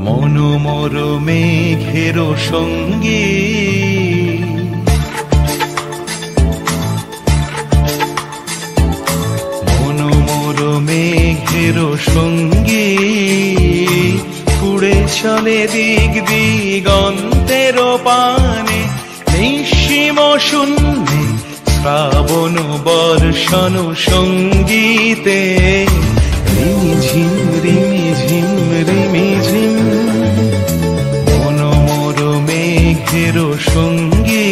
মনোমর মেঘের সঙ্গী মনোমর মেঘের সঙ্গী উড়ে চলে দিক দিগন্তের পানে নিঃসীম শূন্যে শ্রাবণ বর্ষণ সঙ্গীতে রিমিঝিম রিমিঝিম রিমিঝিম মনোমর মেঘের সঙ্গী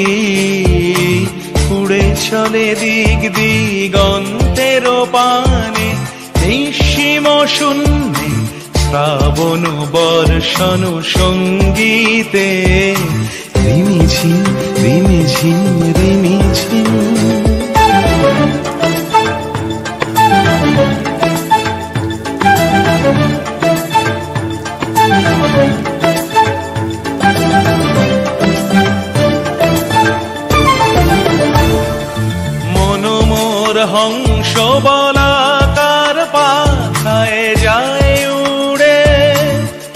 উড়ে চলে দিক দিগন্তের পানে নিঃসীম শূন্যে শ্রাবণ বর্ষণ সঙ্গীতে রিমিঝিম রিমিঝিম রিমিঝিম মনোমর হংস বলাকার পাখায় যায় উড়ে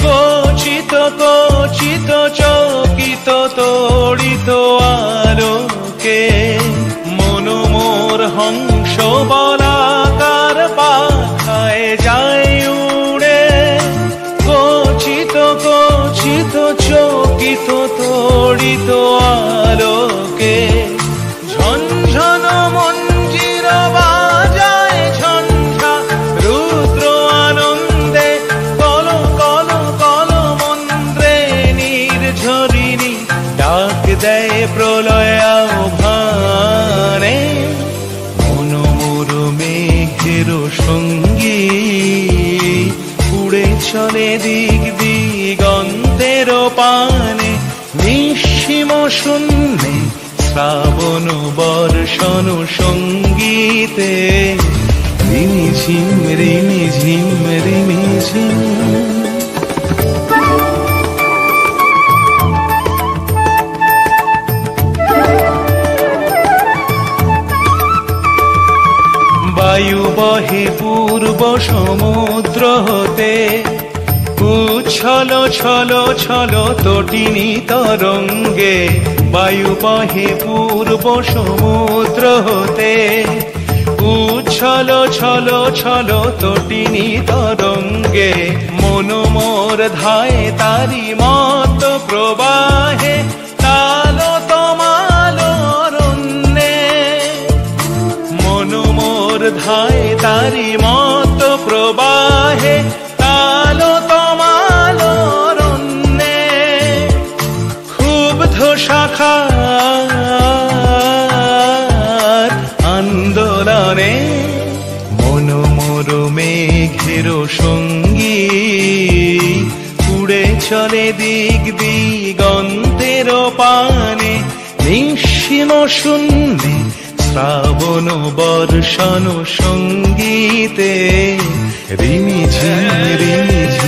কচিত কচিত চকিত তড়িত আলোকে মনোমর হংস বলাকার পাখায় যায় উড়ে কচিত কচিত চকিত তড়িত আলোকে ঝনঝন মঞ্জির বাজায় ঝঞ্ঝা রুদ্র আনন্দে কল কল কল মন্ত্রে নির্ঝরিণী ডাক দেয় প্রলয় আহ্বানে মনোমর মেঘের সঙ্গী উড়ে চলে দিক দিগন্তের পানে নিঃসীম শূন্যে শ্রাবণ বর্ষণ সঙ্গীতে রিমিঝিম রিমিঝিম রিমিঝিম বায়ু বহে পূর্ব সমুদ্র হতে উচ্ছল ছল ছল তটিনী তরঙ্গে বায়ু বহে পূর্ব সমুদ্র হতে উচ্ছল ছল ছল তটিনী তরঙ্গে মনোমর ধায় তারি মত প্রবাহে তাল তমাল অরণ্যে মনোমর ধায় তারি মত প্রবাহে তাল তমাল অরণ্যে ক্ষুব্ধ শাখার আন্দোলনে মনোমর মেঘের সঙ্গী উড়ে চলে দিক দিগন্তের পানে নিঃসীম শূন্যে শ্রাবণ বর্ষণ সঙ্গীতে রিমিঝিম রিমিঝিম